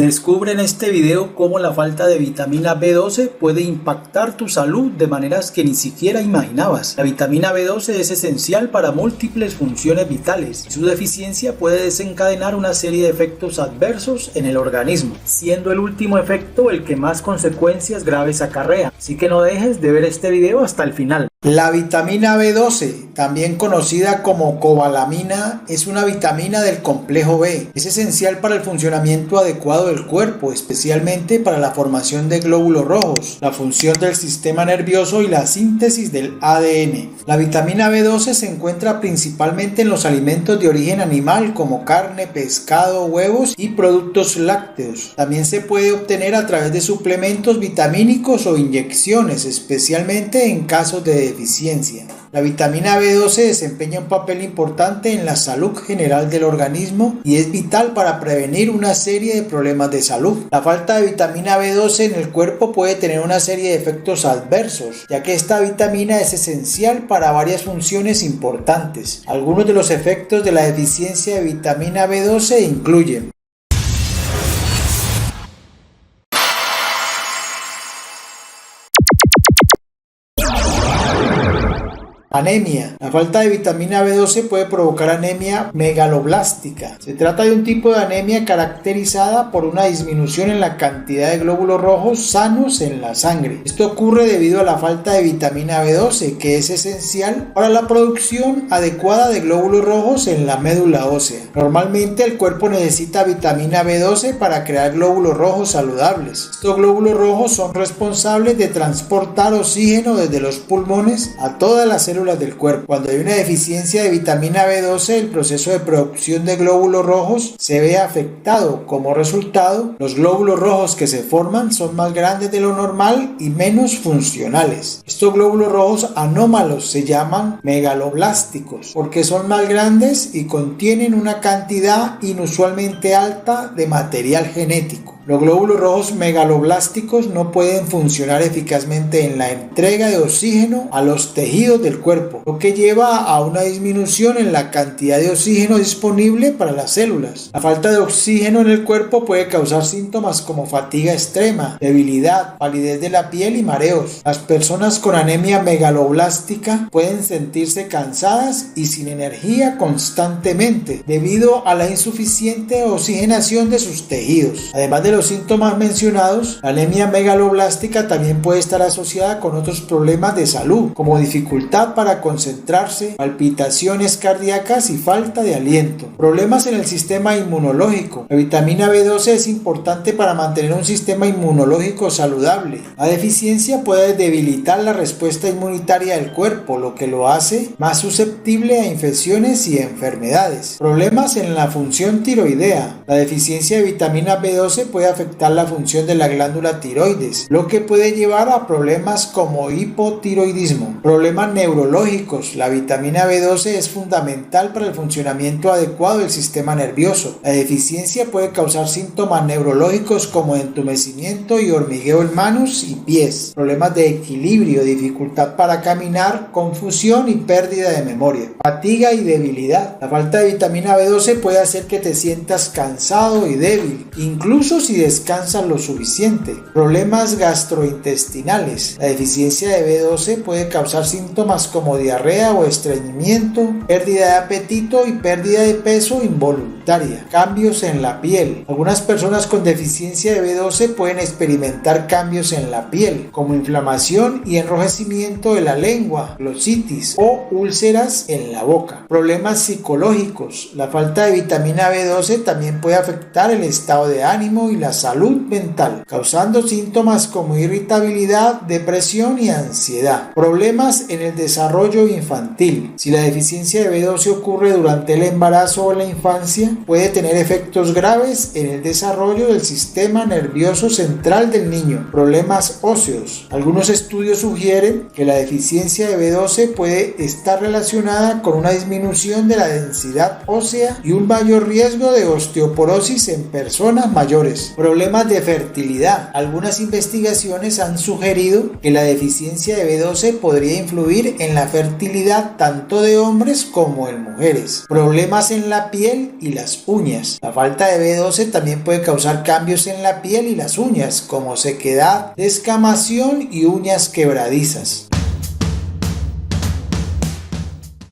Descubre en este video cómo la falta de vitamina B12 puede impactar tu salud de maneras que ni siquiera imaginabas. La vitamina B12 es esencial para múltiples funciones vitales y su deficiencia puede desencadenar una serie de efectos adversos en el organismo, siendo el último efecto el que más consecuencias graves acarrea. Así que no dejes de ver este video hasta el final. La vitamina B12, también conocida como cobalamina, es una vitamina del complejo B. Es esencial para el funcionamiento adecuado del cuerpo, especialmente para la formación de glóbulos rojos, la función del sistema nervioso y la síntesis del ADN. La vitamina B12 se encuentra principalmente en los alimentos de origen animal como carne, pescado, huevos y productos lácteos. También se puede obtener a través de suplementos vitamínicos o inyecciones, especialmente en casos de deficiencia. La vitamina B12 desempeña un papel importante en la salud general del organismo y es vital para prevenir una serie de problemas de salud. La falta de vitamina B12 en el cuerpo puede tener una serie de efectos adversos, ya que esta vitamina es esencial para varias funciones importantes. Algunos de los efectos de la deficiencia de vitamina B12 incluyen: anemia. La falta de vitamina B12 puede provocar anemia megaloblástica. Se trata de un tipo de anemia caracterizada por una disminución en la cantidad de glóbulos rojos sanos en la sangre. Esto ocurre debido a la falta de vitamina B12, que es esencial para la producción adecuada de glóbulos rojos en la médula ósea. Normalmente el cuerpo necesita vitamina B12 para crear glóbulos rojos saludables. Estos glóbulos rojos son responsables de transportar oxígeno desde los pulmones a todas las células del cuerpo. Cuando hay una deficiencia de vitamina B12, el proceso de producción de glóbulos rojos se ve afectado. Como resultado, los glóbulos rojos que se forman son más grandes de lo normal y menos funcionales. Estos glóbulos rojos anómalos se llaman megaloblásticos porque son más grandes y contienen una cantidad inusualmente alta de material genético. Los glóbulos rojos megaloblásticos no pueden funcionar eficazmente en la entrega de oxígeno a los tejidos del cuerpo, lo que lleva a una disminución en la cantidad de oxígeno disponible para las células. La falta de oxígeno en el cuerpo puede causar síntomas como fatiga extrema, debilidad, palidez de la piel y mareos. Las personas con anemia megaloblástica pueden sentirse cansadas y sin energía constantemente debido a la insuficiente oxigenación de sus tejidos. Además de los síntomas mencionados, la anemia megaloblástica también puede estar asociada con otros problemas de salud, como dificultad para concentrarse, palpitaciones cardíacas y falta de aliento. Problemas en el sistema inmunológico. La vitamina B12 es importante para mantener un sistema inmunológico saludable. La deficiencia puede debilitar la respuesta inmunitaria del cuerpo, lo que lo hace más susceptible a infecciones y enfermedades. Problemas en la función tiroidea. La deficiencia de vitamina B12 puede afectar la función de la glándula tiroides, lo que puede llevar a problemas como hipotiroidismo. Problemas neurológicos. La vitamina B12 es fundamental para el funcionamiento adecuado del sistema nervioso. La deficiencia puede causar síntomas neurológicos como entumecimiento y hormigueo en manos y pies, problemas de equilibrio, dificultad para caminar, confusión y pérdida de memoria, fatiga y debilidad. La falta de vitamina B12 puede hacer que te sientas cansado y débil, incluso si descansas lo suficiente. Problemas gastrointestinales. La deficiencia de B12 puede causar síntomas como diarrea o estreñimiento, pérdida de apetito y pérdida de peso involuntaria. Cambios en la piel. Algunas personas con deficiencia de B12 pueden experimentar cambios en la piel, como inflamación y enrojecimiento de la lengua, glositis o úlceras en la boca. Problemas psicológicos. La falta de vitamina B12 también puede afectar el estado de ánimo y la salud mental, causando síntomas como irritabilidad, depresión y ansiedad. Problemas en el desarrollo infantil. Si la deficiencia de B12 ocurre durante el embarazo o la infancia, puede tener efectos graves en el desarrollo del sistema nervioso central del niño. Problemas óseos. Algunos estudios sugieren que la deficiencia de B12 puede estar relacionada con una disminución de la densidad ósea y un mayor riesgo de osteoporosis en personas mayores. Problemas de fertilidad. Algunas investigaciones han sugerido que la deficiencia de B12 podría influir en la fertilidad tanto de hombres como en mujeres. Problemas en la piel y la las uñas. La falta de B12 también puede causar cambios en la piel y las uñas, como sequedad, descamación y uñas quebradizas.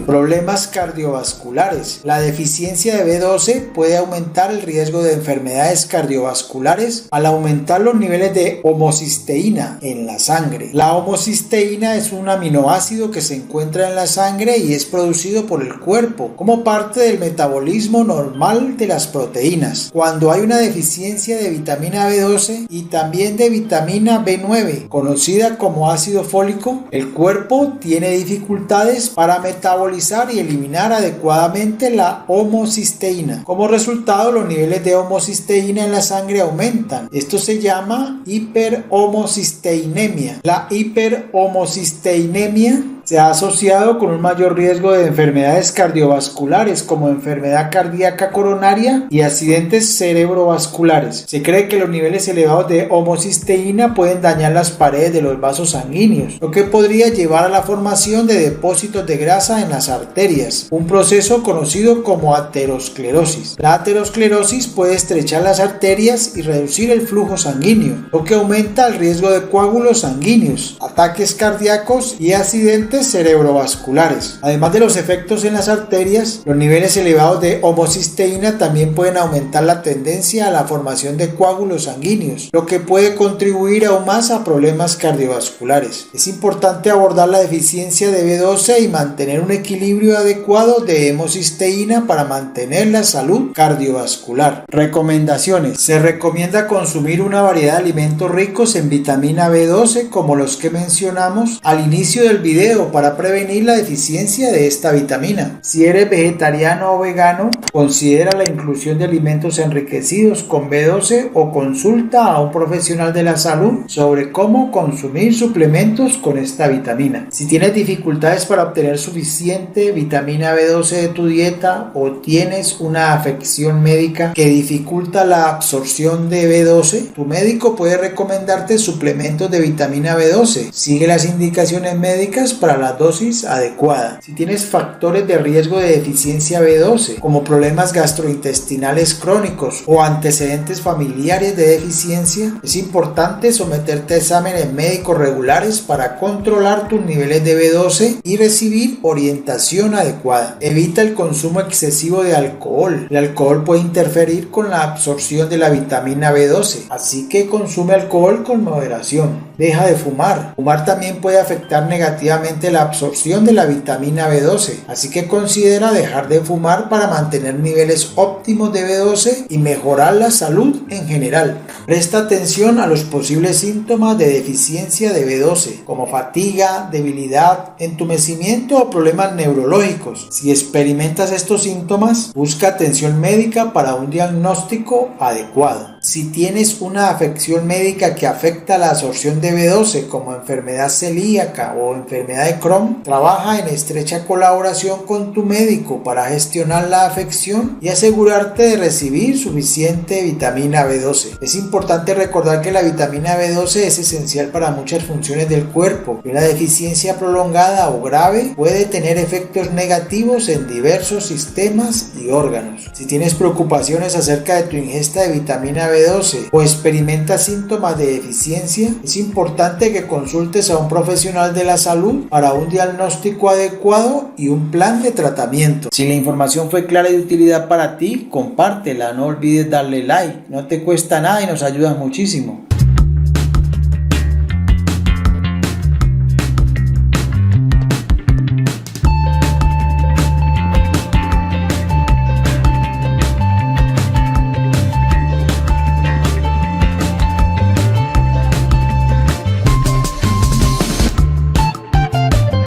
Problemas cardiovasculares. La deficiencia de B12 puede aumentar el riesgo de enfermedades cardiovasculares al aumentar los niveles de homocisteína en la sangre. La homocisteína es un aminoácido que se encuentra en la sangre y es producido por el cuerpo como parte del metabolismo normal de las proteínas. Cuando hay una deficiencia de vitamina B12 y también de vitamina B9, conocida como ácido fólico, el cuerpo tiene dificultades para metabolizar y eliminar adecuadamente la homocisteína. Como resultado, los niveles de homocisteína en la sangre aumentan. Esto se llama hiperhomocisteinemia. La hiperhomocisteinemia se ha asociado con un mayor riesgo de enfermedades cardiovasculares como enfermedad cardíaca coronaria y accidentes cerebrovasculares. Se cree que los niveles elevados de homocisteína pueden dañar las paredes de los vasos sanguíneos, lo que podría llevar a la formación de depósitos de grasa en las arterias, un proceso conocido como aterosclerosis. La aterosclerosis puede estrechar las arterias y reducir el flujo sanguíneo, lo que aumenta el riesgo de coágulos sanguíneos, ataques cardíacos y accidentes cerebrovasculares. Además de los efectos en las arterias, los niveles elevados de homocisteína también pueden aumentar la tendencia a la formación de coágulos sanguíneos, lo que puede contribuir aún más a problemas cardiovasculares. Es importante abordar la deficiencia de B12 y mantener un equilibrio adecuado de homocisteína para mantener la salud cardiovascular. Recomendaciones. Se recomienda consumir una variedad de alimentos ricos en vitamina B12 como los que mencionamos al inicio del video para prevenir la deficiencia de esta vitamina. Si eres vegetariano o vegano, considera la inclusión de alimentos enriquecidos con B12 o consulta a un profesional de la salud sobre cómo consumir suplementos con esta vitamina. Si tienes dificultades para obtener suficiente vitamina B12 de tu dieta o tienes una afección médica que dificulta la absorción de B12, tu médico puede recomendarte suplementos de vitamina B12. Sigue las indicaciones médicas para la dosis adecuada. Si tienes factores de riesgo de deficiencia B12 como problemas gastrointestinales crónicos o antecedentes familiares de deficiencia, es importante someterte a exámenes médicos regulares para controlar tus niveles de B12 y recibir orientación adecuada. Evita el consumo excesivo de alcohol. El alcohol puede interferir con la absorción de la vitamina B12, así que consume alcohol con moderación. Deja de fumar. Fumar también puede afectar negativamente la absorción de la vitamina B12, así que considera dejar de fumar para mantener niveles óptimos de B12 y mejorar la salud en general. Presta atención a los posibles síntomas de deficiencia de B12, como fatiga, debilidad, entumecimiento o problemas neurológicos. Si experimentas estos síntomas, busca atención médica para un diagnóstico adecuado. Si tienes una afección médica que afecta la absorción de B12 como enfermedad celíaca o enfermedad de Crohn, trabaja en estrecha colaboración con tu médico para gestionar la afección y asegurarte de recibir suficiente vitamina B12. Es importante recordar que la vitamina B12 es esencial para muchas funciones del cuerpo y una deficiencia prolongada o grave puede tener efectos negativos en diversos sistemas y órganos. Si tienes preocupaciones acerca de tu ingesta de vitamina B12 o experimentas síntomas de deficiencia, es importante que consultes a un profesional de la salud para un diagnóstico adecuado y un plan de tratamiento. Si la información fue clara y de utilidad para ti, compártela, no olvides darle like, no te cuesta nada y nos ayudas muchísimo.